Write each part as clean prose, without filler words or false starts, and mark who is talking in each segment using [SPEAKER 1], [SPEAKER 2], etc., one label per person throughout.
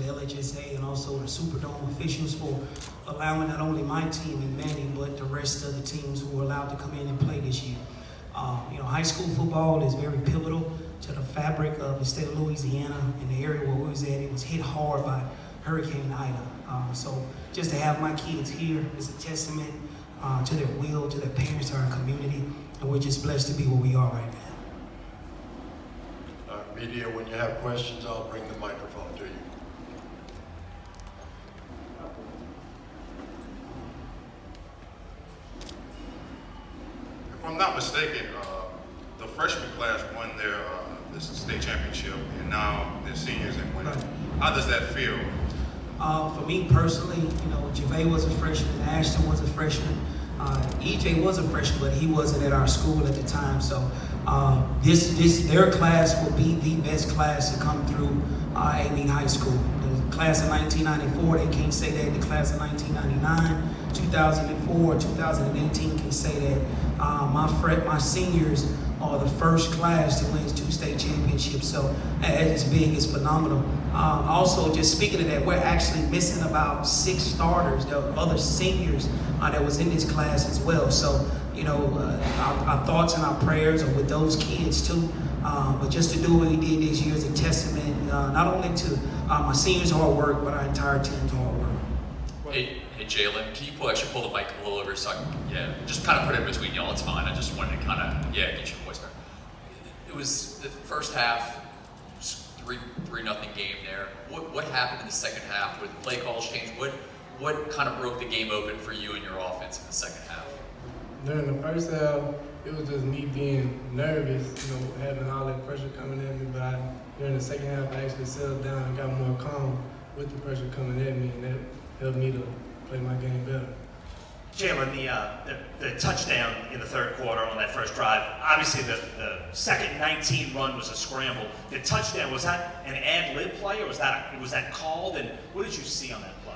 [SPEAKER 1] LHSA and also the Superdome officials for allowing not only my team and Manny, but the rest of the teams who were allowed to come in and play this year. High school football is very pivotal to the fabric of the state of Louisiana, and the area where we was at, it was hit hard by Hurricane Ida. So just to have my kids here is a testament to their will, to their parents, to our community, and we're just blessed to be where we are right now.
[SPEAKER 2] Media, when you have questions, I'll bring the microphone to you.
[SPEAKER 3] If I'm not mistaken, the freshman class won their state championship, and now they're seniors and winning.
[SPEAKER 1] Right.
[SPEAKER 3] How does that feel?
[SPEAKER 1] For me personally, Javay was a freshman, Ashton was a freshman, EJ was a freshman, but he wasn't at our school at the time. So their class will be the best class to come through Amite High School. The class of 1994, they can't say that. The class of 1999, 2004, 2018 can say that. My seniors are the first class to win 2 state championships, so it's big, it's phenomenal. Also, just speaking of that, we're actually missing about 6 starters. There are other seniors that was in this class as well. So, our thoughts and our prayers are with those kids too. But just to do what he did this year is a testament not only to my seniors' hard work, but our entire team's hard work.
[SPEAKER 4] Hey Jalen, can you pull the mic a little over so I can, just kind of put it in between y'all, it's fine. I just wanted to kind of, get your voice there. It was the first half, 3-0 game there. What happened in the second half? Where the play calls changed? What kind of broke the game open for you and your offense in the second half?
[SPEAKER 5] During the first half, it was just me being nervous, having all that pressure coming at me. But during the second half, I actually settled down and got more calm with the pressure coming at me, and that helped me to play my game better.
[SPEAKER 6] Jalen, the touchdown in the third quarter on that first drive, obviously the second 19 run was a scramble. The touchdown, was that an ad-lib play, or was that called? And what did you see on that play?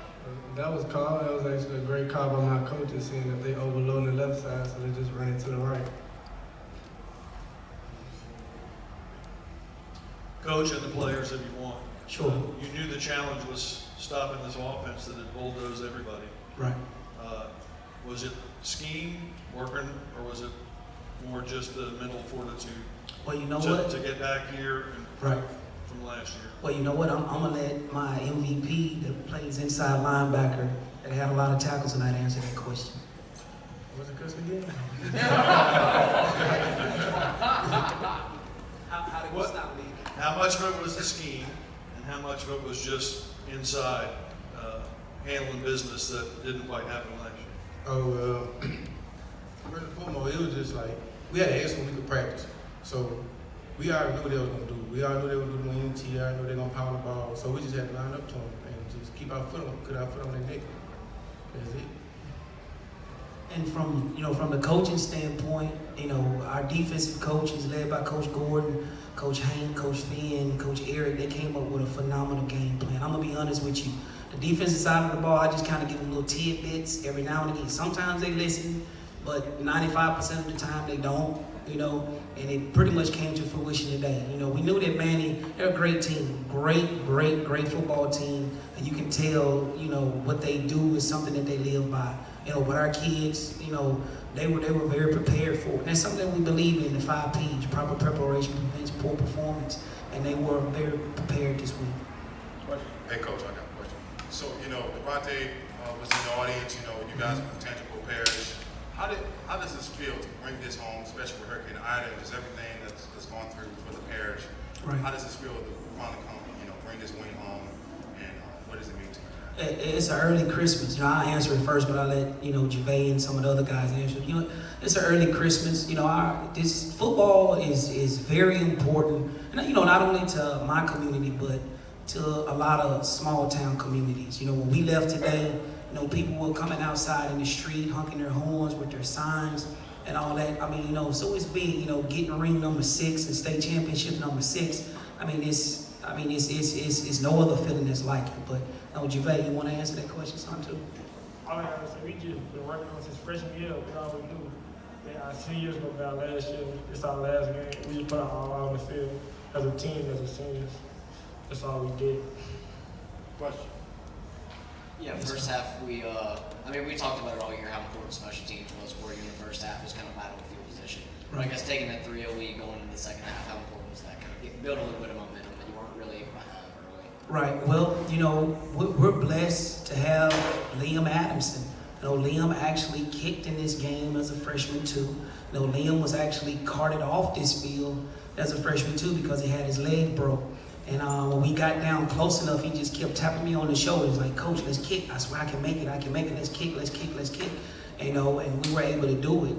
[SPEAKER 5] That was called. That was actually a great call by my coach, and seeing that they overloaded the left side, so they just ran it to the right.
[SPEAKER 2] Coach and the players, if you want.
[SPEAKER 1] Sure.
[SPEAKER 2] You knew the challenge was stopping this offense that had bulldozed everybody.
[SPEAKER 1] Right.
[SPEAKER 2] Was it scheme working, or was it more just the mental fortitude?
[SPEAKER 1] Well, you know what?
[SPEAKER 2] To get back here and
[SPEAKER 1] Right.
[SPEAKER 2] from last year.
[SPEAKER 1] Well, you know what? I'm going to let my MVP that plays inside linebacker that had a lot of tackles tonight answer that question.
[SPEAKER 5] What's the question again?
[SPEAKER 1] How did we stop me?
[SPEAKER 2] How much of it was the scheme, and how much of it was just inside handling business that didn't quite happen last year?
[SPEAKER 7] Oh, first and foremost, it was just like, we had an excellent week of practice. So we already knew what they were going to do. We already knew they were going to do the NT, I knew they were going to pound the ball. So we just had to line up to them and just keep our foot on their neck. That's it.
[SPEAKER 1] And from the coaching standpoint, our defensive coaches led by Coach Gordon, Coach Hank, Coach Finn, Coach Eric, they came up with a phenomenal game plan. I'm going to be honest with you. The defensive side of the ball, I just kind of give them little tidbits every now and again. Sometimes they listen, but 95% of the time they don't, and it pretty much came to fruition today. We knew that Manny, they're a great team, great football team, and you can tell, what they do is something that they live by. With our kids, they were very prepared for it. And that's something that we believe in, the 5 P's, proper preparation prevents poor performance, and they were very prepared this week.
[SPEAKER 3] Hey Coach, I got a question. So, Devontae was in the audience, you guys are from tangible parish. How does this feel to bring this home, especially with Hurricane Ida and just everything that's gone through for the parish?
[SPEAKER 1] Right.
[SPEAKER 3] How does this feel to finally come, bring this win home, and what does it mean to you?
[SPEAKER 1] It's an early Christmas. I answer it first, but I let Javay and some of the other guys answer. It's an early Christmas. This football is very important. And not only to my community, but to a lot of small town communities. When we left today, people were coming outside in the street, honking their horns with their signs and all that. So it's big. Getting ring number 6 and state championship number 6. It's no other feeling that's like it. But Javay, you want to answer that question, son, too?
[SPEAKER 8] All I gotta say, we just been working on since freshman year. We always knew that our seniors go down last year. It's our last game. We just put our all out on the field as a team, as a seniors. That's all we did.
[SPEAKER 2] Question?
[SPEAKER 9] Yeah, first half we talked about it all year how important special teams was for you in the first half was kind of battlefield position. But I guess taking that 3-0 lead going into the second half, how important was that? Kind of build a little bit of momentum that you weren't really able to have early.
[SPEAKER 1] Right. Well, we're blessed to have Liam Adamson. Liam actually kicked in this game as a freshman too. Liam was actually carted off this field as a freshman too because he had his leg broke. And when we got down close enough, he just kept tapping me on the shoulders like, "Coach, let's kick. I swear I can make it. I can make it. Let's kick. Let's kick. Let's kick." And we were able to do it.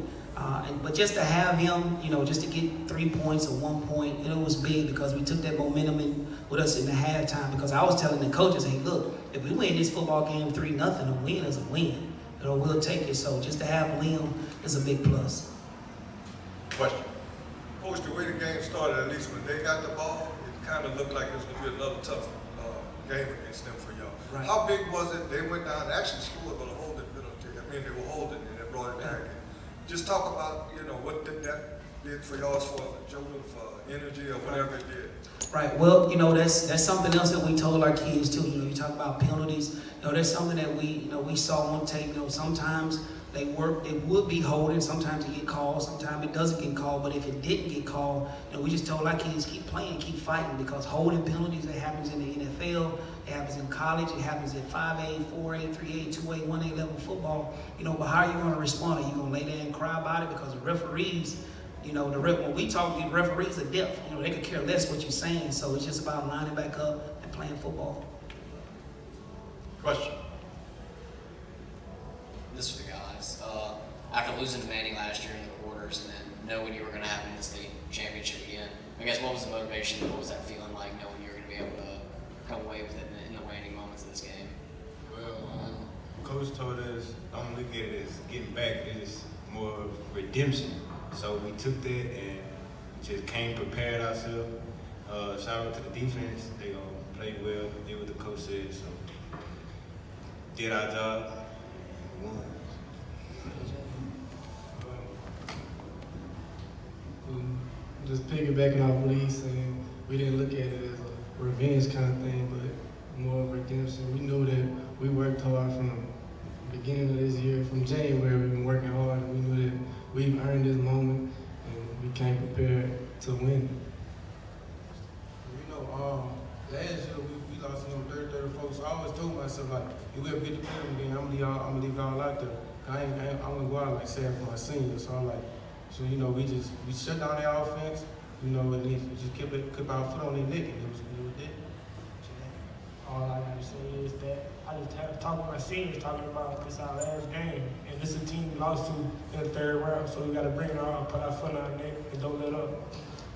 [SPEAKER 1] But just to have him, just to get 3 points or 1 point, it was big because we took that momentum with us in the halftime. Because I was telling the coaches, "Hey, look, if we win this football game 3-0, a win is a win. We'll take it." So just to have Liam is a big plus.
[SPEAKER 2] Question?
[SPEAKER 10] Coach, the way the game started, at least when they got the ball, it kind of looked like it was going to be another tough game against them for y'all.
[SPEAKER 1] Right.
[SPEAKER 10] How big was it? They went down, actually scored, but a holding penalty. I mean, they were holding and they brought it back. Just talk about, what that did for y'all as far as a jolt of energy or whatever it did.
[SPEAKER 1] Right. Well, that's something else that we told our kids too. You talk about penalties. That's something that we saw on tape. Sometimes they would be holding. Sometimes it get called. Sometimes it doesn't get called. But if it didn't get called, we just told our kids keep playing, keep fighting, because holding penalties, it happens in the NFL, it happens in college, it happens at 5A, 4A, 3A, 2A, 1A level football. But how are you going to respond? Are you going to lay there and cry about it? Because the referees, when we talk, the referees are deaf. They could care less what you're saying. So it's just about lining back up and playing football.
[SPEAKER 2] Question?
[SPEAKER 9] This is for the guys. After losing to Manning last year in the quarters and then knowing you were going to have in the state championship again, I guess what was the motivation? What was that feeling like knowing you were going to be able to come away with it in the waning moments of this game?
[SPEAKER 11] Well, Coach told us don't look at it as getting back. It is more of redemption. So we took that and just came prepared ourselves. Shout out to the defense. They gonna play well, did what the coach said. So did our job, won.
[SPEAKER 5] Just piggybacking off what he's saying, we didn't look at it as a revenge kind of thing, but more of redemption. We knew that we worked hard from the beginning of this year, from January. We've been working hard, and we knew that we've earned this moment, and we came prepared to win.
[SPEAKER 7] Last year we lost 34. So I always told myself, like, if we ever get to play them again, I'm gonna leave it all out there. I'm gonna go out like sad for my seniors. So I'm like, we shut down their offense, and we just kept our foot on their neck, and it was it.
[SPEAKER 8] All I gotta say is that I just had to talk with my seniors talking about this our last game, and this is a team we lost to in the third round, so we gotta bring it on, put our foot on our neck, and don't let up.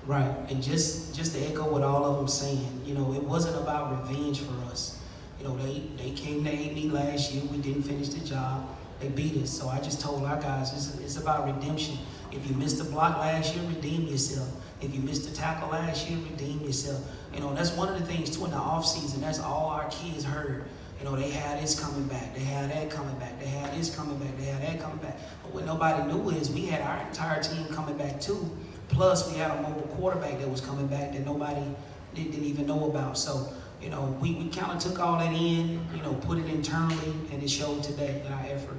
[SPEAKER 1] Right, and just to echo what all of them saying, it wasn't about revenge for us. They came to aid me last year. We didn't finish the job. They beat us. So I just told our guys, it's about redemption. If you missed a block last year, redeem yourself. If you missed a tackle last year, redeem yourself. That's one of the things too in the off season. That's all our kids heard. They had this coming back. They had that coming back. They had this coming back. They had that coming back. But what nobody knew is we had our entire team coming back too. Plus, we had a mobile quarterback that was coming back that nobody didn't even know about. So, we kind of took all that in, put it internally, and it showed today in our effort.